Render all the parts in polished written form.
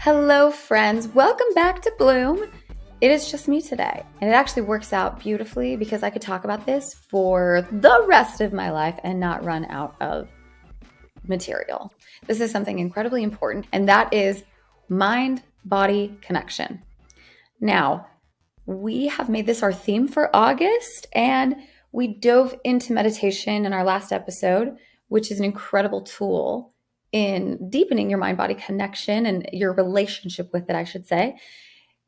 Hello, friends. Welcome back to Bloom. It is just me today, and it actually works out beautifully because I could talk about this for the rest of my life and not run out of material. This is something incredibly important, and that is mind-body connection. Now, we have made this our theme for August, and we dove into meditation in our last episode, which is an incredible tool in deepening your mind body connection and your relationship with it, I should say.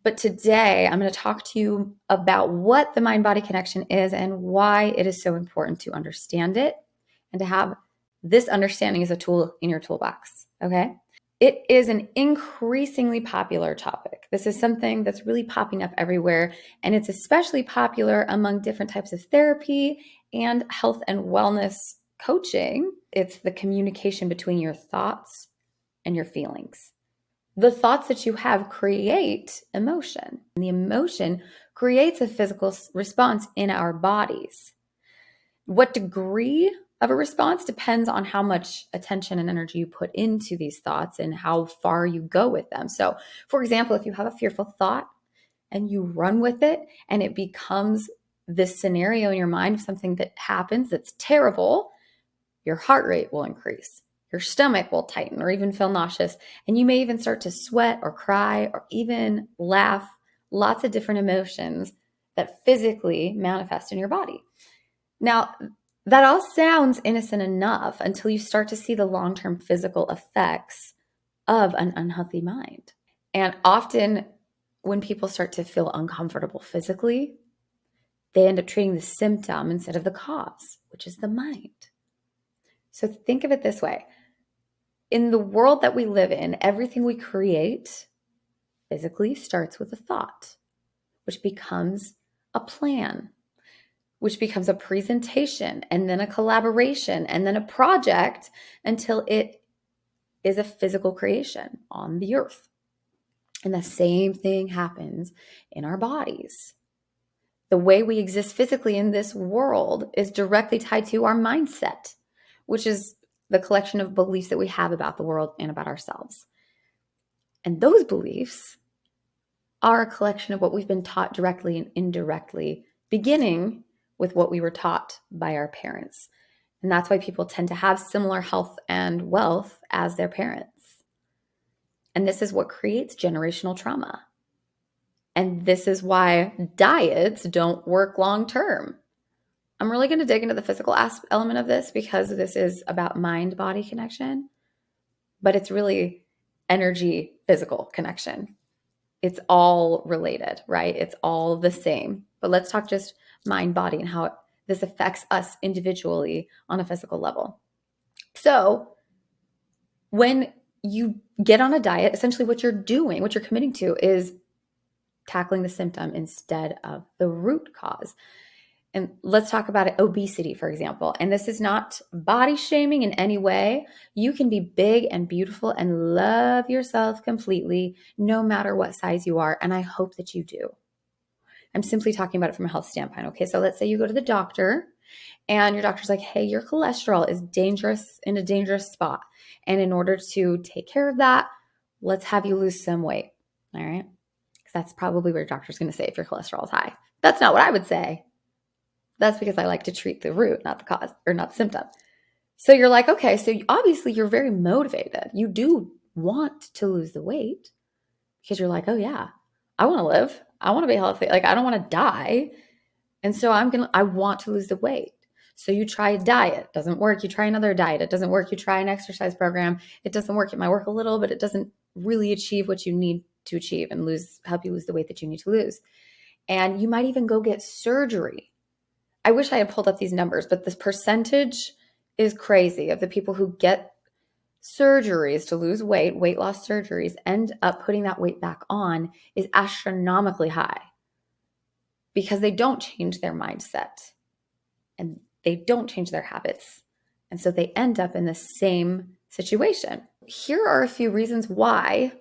But today, I'm going to talk to you about what the mind body connection is and why it is so important to understand it and to have this understanding as a tool in your toolbox. Okay. It is an increasingly popular topic. This is something that's really popping up everywhere, and it's especially popular among different types of therapy and health and wellness coaching. It's the communication between your thoughts and your feelings. The thoughts that you have create emotion, and the emotion creates a physical response in our bodies. What degree of a response depends on how much attention and energy you put into these thoughts and how far you go with them. So, for example, if you have a fearful thought and you run with it and it becomes this scenario in your mind of something that happens that's terrible, your heart rate will increase. Your stomach will tighten or even feel nauseous. And you may even start to sweat or cry or even laugh. Lots of different emotions that physically manifest in your body. Now, that all sounds innocent enough until you start to see the long-term physical effects of an unhealthy mind. And often when people start to feel uncomfortable physically, they end up treating the symptom instead of the cause, which is the mind. So think of it this way. In the world that we live in, everything we create physically starts with a thought, which becomes a plan, which becomes a presentation, and then a collaboration, and then a project until it is a physical creation on the earth. And the same thing happens in our bodies. The way we exist physically in this world is directly tied to our mindset, which is the collection of beliefs that we have about the world and about ourselves. And those beliefs are a collection of what we've been taught directly and indirectly, beginning with what we were taught by our parents. And that's why people tend to have similar health and wealth as their parents. And this is what creates generational trauma. And this is why diets don't work long term. I'm really going to dig into the physical element of this because this is about mind-body connection, but it's really energy, physical connection. It's all related, right? It's all the same. But let's talk just mind, body, and how this affects us individually on a physical level. So when you get on a diet, essentially what you're doing, what you're committing to is tackling the symptom instead of the root cause. And let's talk about it, obesity, for example. And this is not body shaming in any way. You can be big and beautiful and love yourself completely, no matter what size you are. And I hope that you do. I'm simply talking about it from a health standpoint. Okay, so let's say you go to the doctor and your doctor's like, hey, your cholesterol is dangerous, in a dangerous spot. And in order to take care of that, let's have you lose some weight. All right. Because that's probably what your doctor's going to say if your cholesterol is high. That's not what I would say. That's because I like to treat the root, not the cause or not the symptom. So you're like, okay, so obviously you're very motivated. You do want to lose the weight because you're like, oh yeah, I want to live. I want to be healthy. Like, I don't want to die. And so I want to lose the weight. So you try a diet, doesn't work. You try another diet, it doesn't work. You try an exercise program, it doesn't work. It might work a little, but it doesn't really achieve what you need to achieve and help you lose the weight that you need to lose. And you might even go get surgery. I wish I had pulled up these numbers, but this percentage is crazy of the people who get surgeries to lose weight, weight loss surgeries, end up putting that weight back on is astronomically high because they don't change their mindset and they don't change their habits. And so they end up in the same situation. Here are a few reasons why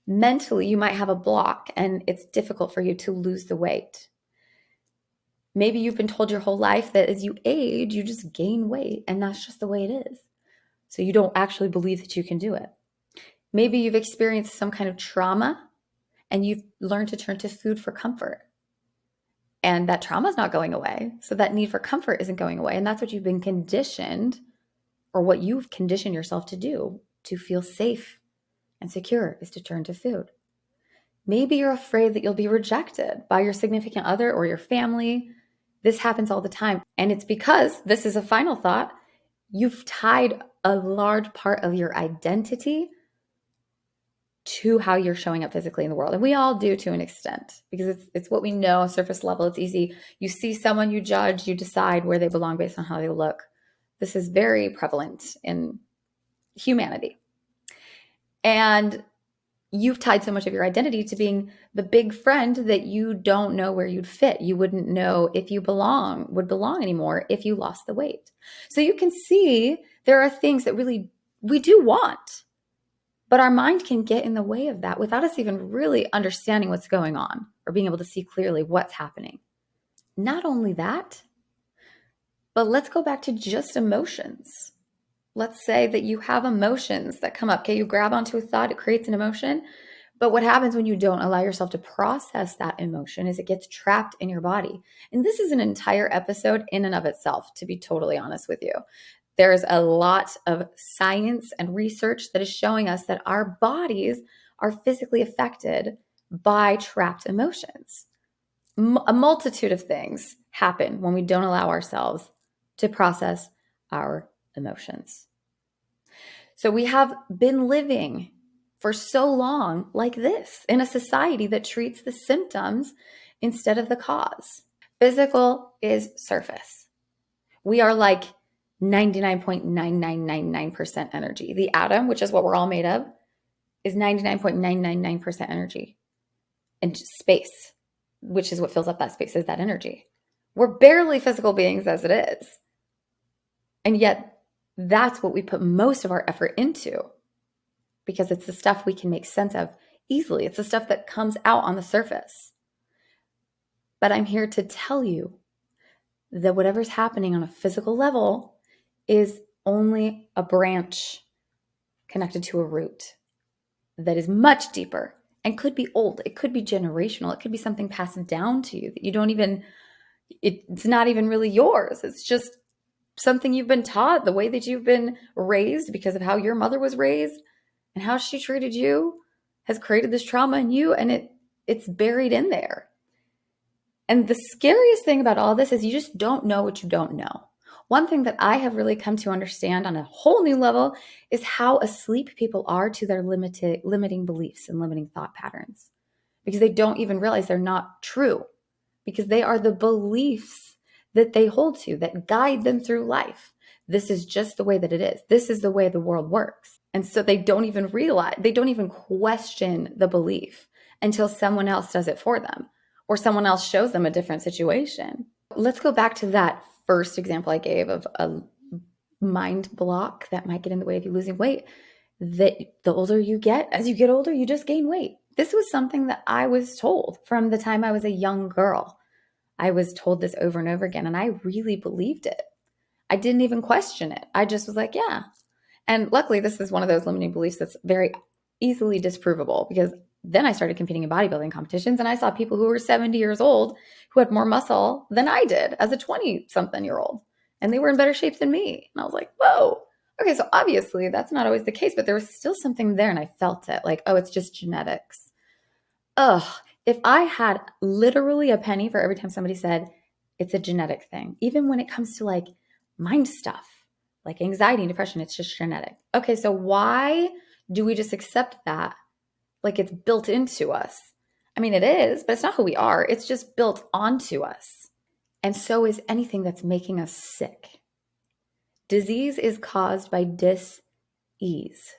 mentally you might have a block and it's difficult for you to lose the weight. Maybe you've been told your whole life that as you age, you just gain weight and that's just the way it is. So you don't actually believe that you can do it. Maybe you've experienced some kind of trauma and you've learned to turn to food for comfort. And that trauma is not going away. So that need for comfort isn't going away. And that's what you've been conditioned, or what you've conditioned yourself to do to feel safe and secure, is to turn to food. Maybe you're afraid that you'll be rejected by your significant other or your family. This happens all the time. And it's because, this is a final thought, you've tied a large part of your identity to how you're showing up physically in the world. And we all do to an extent, because it's what we know, surface level. It's easy. You see someone, you judge, you decide where they belong based on how they look. This is very prevalent in humanity. And you've tied so much of your identity to being the big friend that you don't know where you'd fit. You wouldn't know if you would belong anymore if you lost the weight. So you can see there are things that really we do want, but our mind can get in the way of that without us even really understanding what's going on or being able to see clearly what's happening. Not only that, but let's go back to just emotions. Let's say that you have emotions that come up. Okay, you grab onto a thought, it creates an emotion. But what happens when you don't allow yourself to process that emotion is it gets trapped in your body. And this is an entire episode in and of itself, to be totally honest with you. There's a lot of science and research that is showing us that our bodies are physically affected by trapped emotions. A multitude of things happen when we don't allow ourselves to process our emotions. So we have been living for so long like this in a society that treats the symptoms instead of the cause. Physical is surface. We are like 99.9999% energy. The atom, which is what we're all made of, is 99.999% energy. And space, which is what fills up that space, is that energy. We're barely physical beings as it is. And yet that's what we put most of our effort into, because it's the stuff we can make sense of easily. It's the stuff that comes out on the surface. But I'm here to tell you that whatever's happening on a physical level is only a branch connected to a root that is much deeper and could be old. It could be generational. It could be something passed down to you that you don't even, it's not even really yours. It's just something you've been taught, the way that you've been raised because of how your mother was raised and how she treated you has created this trauma in you, and it's buried in there. And the scariest thing about all this is you just don't know what you don't know. One thing that I have really come to understand on a whole new level is how asleep people are to their limiting beliefs and limiting thought patterns, because they don't even realize they're not true, because they are the beliefs that they hold to that guide them through life. This is just the way that it is. This is the way the world works. And so they don't even realize, they don't even question the belief until someone else does it for them or someone else shows them a different situation. Let's go back to that first example I gave of a mind block that might get in the way of you losing weight. That the older you get, as you get older, you just gain weight. This was something that I was told from the time I was a young girl. I was told this over and over again, and I really believed it. I didn't even question it. I just was like, yeah. And luckily, this is one of those limiting beliefs that's very easily disprovable, because then I started competing in bodybuilding competitions, and I saw people who were 70 years old who had more muscle than I did as a 20-something-year-old, and they were in better shape than me. And I was like, whoa. Okay, so obviously that's not always the case, but there was still something there, and I felt it. Like, oh, it's just genetics. Ugh. If I had literally a penny for every time somebody said it's a genetic thing, even when it comes to like mind stuff, like anxiety and depression, it's just genetic. Okay, so why do we just accept that like it's built into us? I mean, it is, but it's not who we are. It's just built onto us. And so is anything that's making us sick. Disease is caused by dis-ease.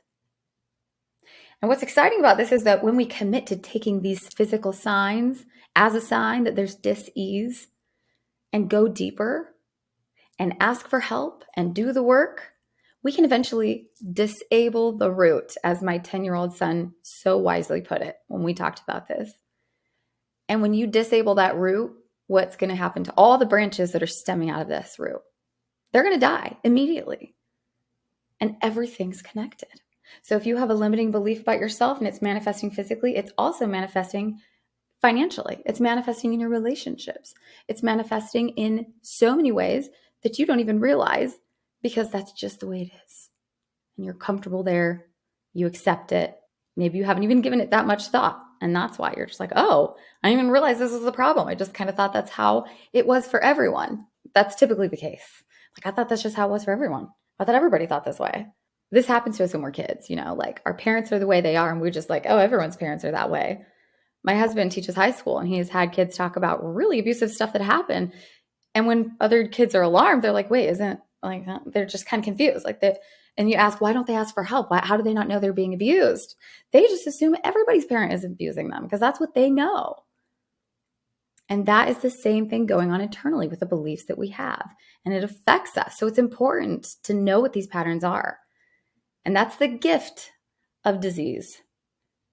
And what's exciting about this is that when we commit to taking these physical signs as a sign that there's dis-ease and go deeper and ask for help and do the work, we can eventually disable the root, as my 10-year-old son so wisely put it when we talked about this. And when you disable that root, what's going to happen to all the branches that are stemming out of this root? They're going to die immediately. And everything's connected. So if you have a limiting belief about yourself and it's manifesting physically, it's also manifesting financially. It's manifesting in your relationships. It's manifesting in so many ways that you don't even realize, because that's just the way it is. And you're comfortable there. You accept it. Maybe you haven't even given it that much thought. And that's why you're just like, oh, I didn't even realize this was the problem. I just kind of thought that's how it was for everyone. That's typically the case. Like, I thought that's just how it was for everyone. I thought everybody thought this way. This happens to us when we're kids, like our parents are the way they are. And we're just like, oh, everyone's parents are that way. My husband teaches high school and he's had kids talk about really abusive stuff that happened. And when other kids are alarmed, they're like, wait, isn't like, they're just kind of confused. Like that. And you ask, why don't they ask for help? How do they not know they're being abused? They just assume everybody's parent is abusing them because that's what they know. And that is the same thing going on internally with the beliefs that we have. And it affects us. So it's important to know what these patterns are. And that's the gift of disease,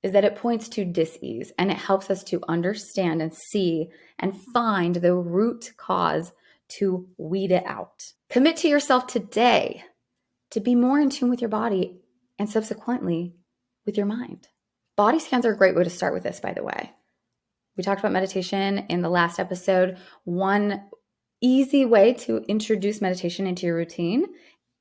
is that it points to dis-ease and it helps us to understand and see and find the root cause to weed it out. Commit to yourself today to be more in tune with your body and subsequently with your mind. Body scans are a great way to start with this, by the way. We talked about meditation in the last episode. One easy way to introduce meditation into your routine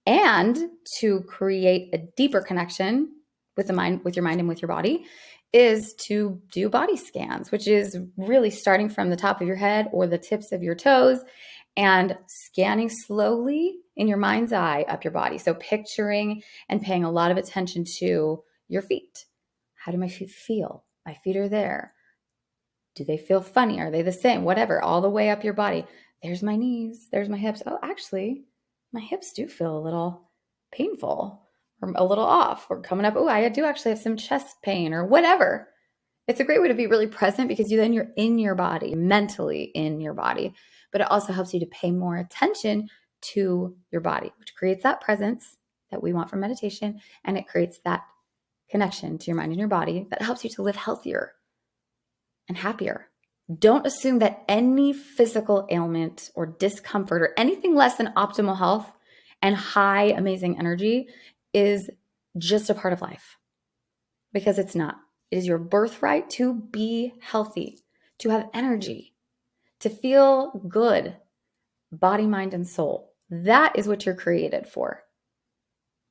and to create a deeper connection with the mind, with your mind and with your body, is to do body scans, which is really starting from the top of your head or the tips of your toes and scanning slowly in your mind's eye up your body. So picturing and paying a lot of attention to your feet. How do my feet feel? My feet are there. Do they feel funny? Are they the same? Whatever, all the way up your body. There's my knees. There's my hips. Oh, actually, my hips do feel a little painful or a little off or coming up. Oh, I do actually have some chest pain or whatever. It's a great way to be really present because you're in your body, mentally in your body. But it also helps you to pay more attention to your body, which creates that presence that we want from meditation. And it creates that connection to your mind and your body that helps you to live healthier and happier. Don't assume that any physical ailment or discomfort or anything less than optimal health and high, amazing energy is just a part of life, because it's not. It is your birthright to be healthy, to have energy, to feel good, body, mind, and soul. That is what you're created for.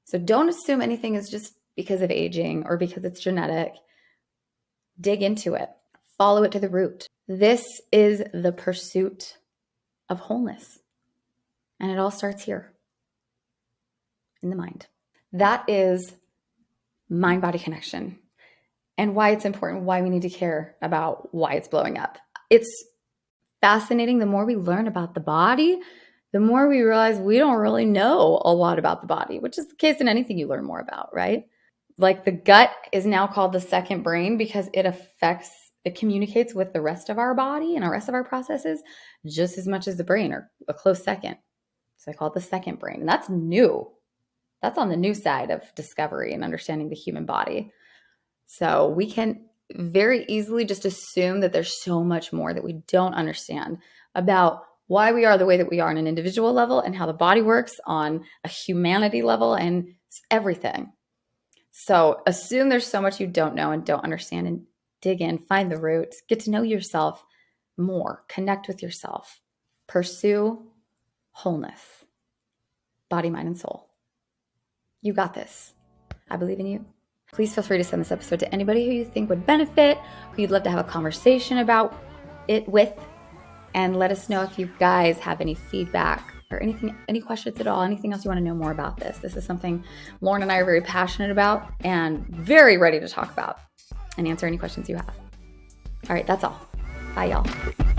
So don't assume anything is just because of aging or because it's genetic. Dig into it. Follow it to the root. This is the pursuit of wholeness. And it all starts here in the mind. That is mind-body connection and why it's important, why we need to care about why it's blowing up. It's fascinating. The more we learn about the body, the more we realize we don't really know a lot about the body, which is the case in anything you learn more about, right? Like the gut is now called the second brain because it communicates with the rest of our body and the rest of our processes just as much as the brain, or a close second. So I call it the second brain. And that's new. That's on the new side of discovery and understanding the human body. So we can very easily just assume that there's so much more that we don't understand about why we are the way that we are on an individual level and how the body works on a humanity level and everything. So assume there's so much you don't know and don't understand, and dig in, find the root, get to know yourself more, connect with yourself, pursue wholeness, body, mind, and soul. You got this. I believe in you. Please feel free to send this episode to anybody who you think would benefit, who you'd love to have a conversation about it with, and let us know if you guys have any feedback or anything, any questions at all, anything else you want to know more about this. This is something Lauren and I are very passionate about and very ready to talk about and answer any questions you have. All right, that's all. Bye, y'all.